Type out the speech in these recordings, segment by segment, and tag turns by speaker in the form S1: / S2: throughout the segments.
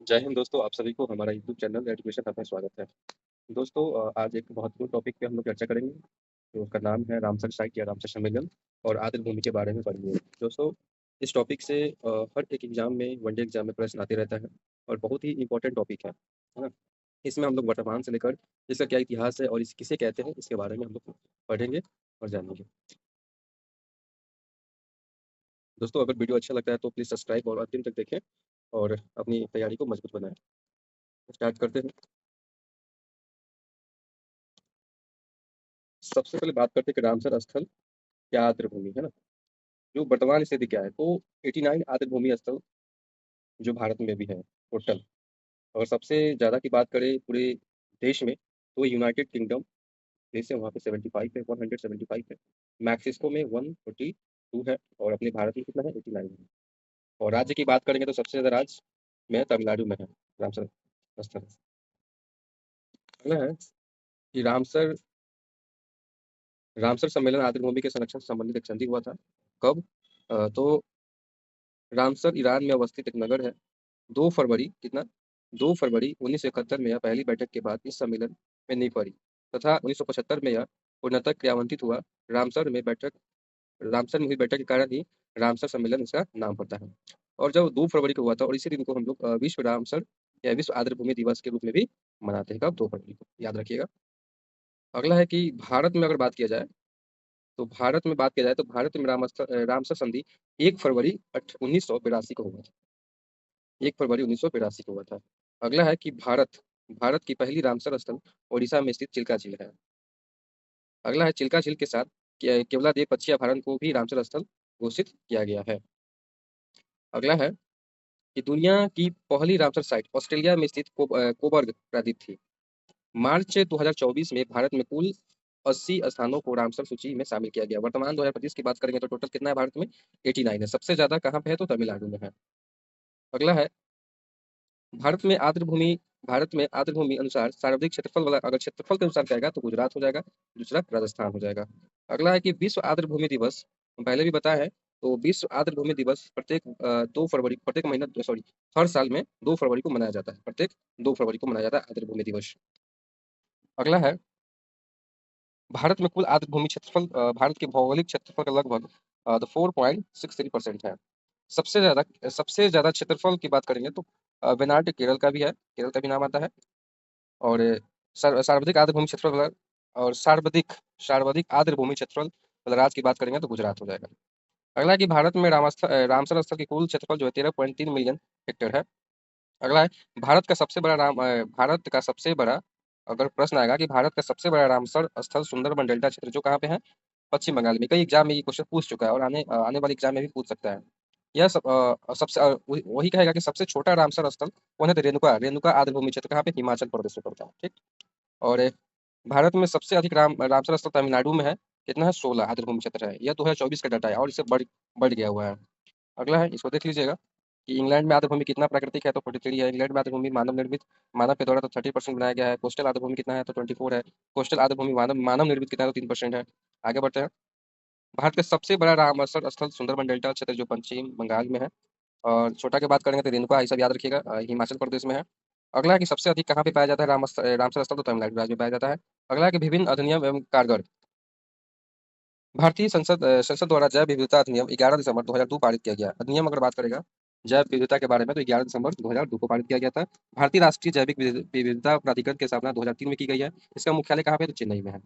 S1: जय हिंद दोस्तों, आप सभी को हमारा यूट्यूब चैनल एजुकेशन हब में स्वागत है। दोस्तों आज एक महत्वपूर्ण टॉपिक पे हम लोग चर्चा करेंगे, तो उसका नाम है रामसर साइट या रामसर सम्मेलन और आदिल भूमि के बारे में पढ़ेंगे। दोस्तों, इस टॉपिक से हर एक एग्जाम में वनडे एग्जाम में प्रश्न आते रहता है और बहुत ही इंपॉर्टेंट टॉपिक है ना? इसमें हम लोग वर्तमान से लेकर इसका क्या इतिहास है और इस किसे कहते हैं, इसके बारे में हम लोग पढ़ेंगे और जानेंगे। दोस्तों, अगर वीडियो अच्छा लगता है तो प्लीज़ सब्सक्राइब और अंतिम तक देखें और अपनी तैयारी को मजबूत बनाएँ। स्टार्ट करते हैं। सबसे पहले बात करते हैं कि रामसर स्थल क्या आर्द्र भूमि है ना? जो वर्तमान स्थिति क्या है? तो 89 आर्द्र भूमि स्थल जो भारत में भी है टोटल। और सबसे ज़्यादा की बात करें पूरे देश में तो यूनाइटेड किंगडम देश है, वहाँ पे 75 है, 175 है। मैक्सिको में 142 है और अपने भारत में कितना है? 89 है। और राज्य की बात करेंगे तो सबसे ज़्यादा राज्य में तमिलनाडु में है रामसर स्थल। अगला है कि रामसर सम्मेलन आर्द्र भूमि के संरक्षण से संबंधित एक संधि हुआ था। कब? तो रामसर ईरान में अवस्थित एक नगर है। 2 फरवरी कितना? 2 फरवरी 1971 में यह पहली बैठक के बाद इस सम्मेलन में नींव पड़ी तथा 1975 में यह पूर्णतः क्रियान्वित हुआ। रामसर में बैठक रामसर में हुई बैठक के कारण ही रामसर सम्मेलन इसका नाम पड़ता है। और जब 2 फरवरी को हुआ था और इसी दिन को हम लोग विश्व रामसर या विश्व आर्द्र भूमि दिवस के रूप में भी मनाते हैं। कब? 2 फरवरी को, याद रखिएगा। अगला है कि भारत में अगर बात किया जाए तो भारत में रामसर संधि 1 फरवरी 1982 को हुआ था। 1 फरवरी 1982 को हुआ था। अगला है कि भारत की पहली रामसर स्थल ओडिशा में स्थित चिल्का झील है। अगला है चिल्का झील के साथ केवलादेव पक्षी अभयारण्य को भी रामसर स्थल घोषित किया गया है। अगला है कि दुनिया की पहली रामसर साइट ऑस्ट्रेलिया में स्थित कोबर्ग प्रायद्वीप थी। मार्च 2024 में भारत में कुल 80 स्थानों को रामसर सूची में शामिल किया गया। वर्तमान 2025 की बात करेंगे तो टोटल कितना है भारत में? 89 है। सबसे ज्यादा कहाँ पे है? तो तमिलनाडु में है। अगला है भारत में आर्द्र भूमि भारत में आर्द्र भूमि अनुसार सर्वाधिक क्षेत्रफल वाला, अगर क्षेत्रफल के अनुसार कहेगा तो गुजरात हो जाएगा, दूसरा राजस्थान हो जाएगा। अगला है कि विश्व आर्द्र भूमि दिवस, हम पहले भी बताया है। तो विश्व आर्द्र भूमि दिवस प्रत्येक 2 फरवरी, प्रत्येक महीना, सॉरी, हर साल में 2 फरवरी को मनाया जाता है। प्रत्येक 2 फरवरी को मनाया जाता है आर्द्र भूमि दिवस। अगला है भारत में कुल आर्द्र भूमि क्षेत्रफल, भारत के भौगोलिक क्षेत्रफल का लगभग 4.63% है। सबसे ज्यादा क्षेत्रफल की बात करेंगे तो वेनाड केरल का भी है, केरल का भी नाम आता है। और सर्वाधिक आर्द्र भूमि क्षेत्रफल और सर्वाधिक आर्द्र भूमि क्षेत्रफल वाला राज्य की बात करेंगे तो गुजरात हो जाएगा। अगला है कि भारत में रामसर स्थल की कुल क्षेत्रफल जो है 13.3 मिलियन हेक्टेयर है। अगला है भारत का सबसे बड़ा, अगर प्रश्न आएगा कि भारत का सबसे बड़ा रामसर स्थल सुंदरबन डेल्टा क्षेत्र जो कहाँ पे है? पश्चिम बंगाल में। कई एग्जाम में ये क्वेश्चन पूछ चुका है और आने वाले एग्जाम में भी पूछ सकता है। वही कहेगा कि सबसे छोटा रामसर स्थल कौन है? तो रेणुका आर्द्र भूमि क्षेत्र कहाँ पे? हिमाचल प्रदेश में पड़ता है। ठीक। और भारत में सबसे अधिक रामसर स्थल तमिलनाडु में है। कितना है? 16 आर्द्र भूमि क्षेत्र है। यह 2024 का डाटा है और इससे बढ़ गया हुआ है। अगला है, इसको देख लीजिएगा कि इंग्लैंड में आर्द्र भूमि कितना प्राकृतिक है? तो 43 है। इंग्लैंड में आर्द्र भूमि मानव के द्वारा तो 30% बनाया गया है। कोस्टल आर्द्र भूमि कितना है? तो 24 है। कोस्टल आर्द्र भूमि मानव निर्मित कितना है? तो 3% है। आगे बढ़ते हैं। भारत का सबसे बड़ा रामसर स्थल सुंदरबन डेल्टा क्षेत्र जो पश्चिम बंगाल में है। और छोटा की बात करेंगे तो रेणुका, ये सब याद रखिएगा, हिमाचल प्रदेश में है। अगला है कि सबसे अधिक कहाँ पे पाया जाता है रामसर स्थल? तो तमिलनाडु राज्य में पाया जाता है। अगला है कि विभिन्न अधिनियम एवं कारगर, भारतीय संसद द्वारा जैव विविधता अधिनियम 11 दिसंबर 2002 पारित किया गया। अधिनियम अगर बात करेगा जैव विविधता के बारे में तो 11 दिसंबर 2002 को पारित किया गया था। भारतीय राष्ट्रीय जैविक विविधता प्राधिकरण की स्थापना 2003 में की गई है। इसका मुख्यालय कहाँ पे? तो चेन्नई में है।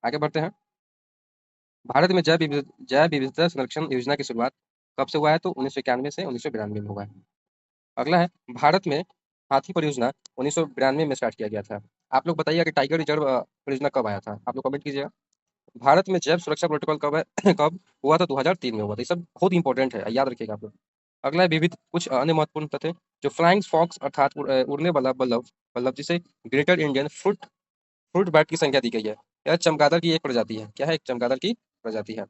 S1: आगे बढ़ते हैं। भारत में जैव विविधता संरक्षण योजना की शुरुआत कब से हुआ है? तो 1991 से 1992 में हुआ है। अगला है भारत में हाथी परियोजना 1992 में स्टार्ट किया गया था। आप लोग बताइए कि टाइगर रिजर्व परियोजना कब आया था? आप लोग कमेंट कीजिएगा। भारत में जैव सुरक्षा प्रोटोकॉल कब है? कब हुआ था? 2003 में हुआ था। ये सब बहुत इंपॉर्टेंट है, याद रखिएगा आप लोग। अगला है विविध कुछ अन्य महत्वपूर्ण तथ्य, जो फ्लाइंग फॉक्स अर्थात उड़ने वाला बल्लभ बल्लभ जिसे greater Indian fruit fruit bat की संख्या दी गई है। यह चमगादड़ की एक प्रजाति है। क्या है? एक चमगादड़ की प्रजाति है।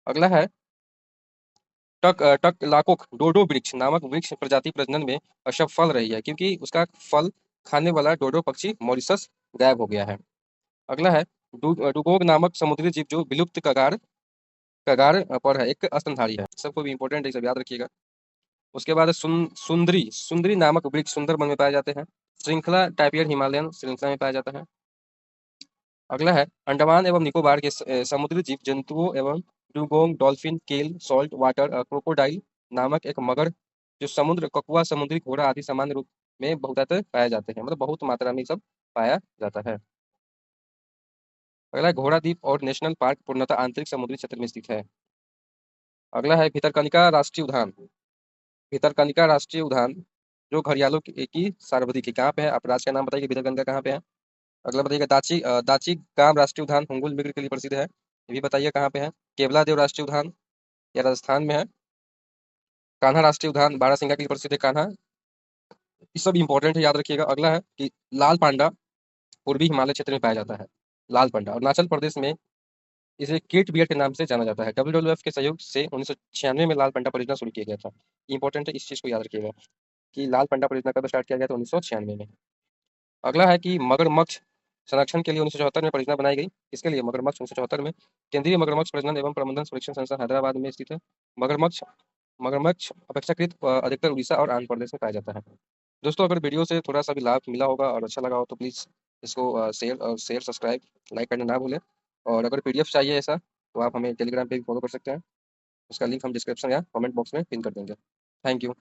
S1: अगला है टक लाकोक डोडो वृक्ष नामक वृक्ष प्रजाति प्रजनन में असफल रही है क्योंकि उसका फल खाने वाला डोडो पक्षी मॉरिशस गायब हो गया है। अगला है डुगोग नामक समुद्री जीव जो विलुप्त कगार कगार पर है, एक स्तनधारी है। सबको भी इंपॉर्टेंट है, सब याद रखिएगा। उसके बाद सुंदरी सुंदरी नामक वृक्ष सुंदरबन में पाए जाते हैं। श्रृंखला टाइपियर हिमालयन श्रृंखला में पाया जाता है। अगला है अंडमान एवं निकोबार के समुद्री जीव जंतुओं एवं डुगोंग, डॉल्फिन, केल, सॉल्ट वाटर क्रोकोडाइल नामक एक मगर, जो समुद्र कछुआ, समुद्री घोड़ा आदि सामान्य रूप में बहुतायत पाए जाते हैं, मतलब बहुत मात्रा में ये सब पाया जाता है। अगला है घोड़ा द्वीप और नेशनल पार्क पूर्णतः आंतरिक समुद्री क्षेत्र में स्थित है। अगला है भितरकनिका राष्ट्रीय उद्यान। भितरकनिका राष्ट्रीय उद्यान जो घड़ियालों की सर्वाधिक है, कहाँ पे है? आप राज्य का नाम बताइए, भितरकनिका कहाँ पे है? अगला बताइएगा दाची गांव राष्ट्रीय उद्यान हुंगुल मृग के लिए प्रसिद्ध है, ये भी बताइए कहाँ पे है? केवलादेव राष्ट्रीय उद्यान या राजस्थान में है। कान्हा राष्ट्रीय उद्यान बारहसिंगा के लिए प्रसिद्ध है, कान्हा। ये सब इंपॉर्टेंट है, याद रखिएगा। अगला है कि लाल पांडा पूर्वी हिमालय क्षेत्र में पाया जाता है। लाल पांडा अरुणाचल प्रदेश में इसे किट बियर के नाम से जाना जाता है। WWF के सहयोग से 1996 में लाल पांडा परियोजना शुरू किया गया था। इंपॉर्टेंट है, इस चीज को याद रखिएगा कि लाल पांडा परियोजना कब स्टार्ट किया गया था? 1996 में। अगला है कि मगरमच्छ संरक्षण के लिए 1974 में परियोजना बनाई गई। इसके लिए मगरमच्छ 1974 में केंद्रीय मगरमच्छ प्रजनन एवं प्रबंधन संरक्षण संस्थान हैदराबाद में स्थित है। मगरमच्छ मगरमच्छ अपेक्षाकृत अधिकतर उड़ीसा और आंध्र प्रदेश में पाया जाता है। दोस्तों, अगर वीडियो से थोड़ा सा भी लाभ मिला होगा और अच्छा लगा हो तो प्लीज़ इसको शेयर सब्सक्राइब लाइक करना ना भूलें। और अगर PDF चाहिए ऐसा तो आप हमें टेलीग्राम पे भी फॉलो कर सकते हैं। उसका लिंक हम डिस्क्रिप्शन या कमेंट बॉक्स में पिन कर देंगे। Thank you.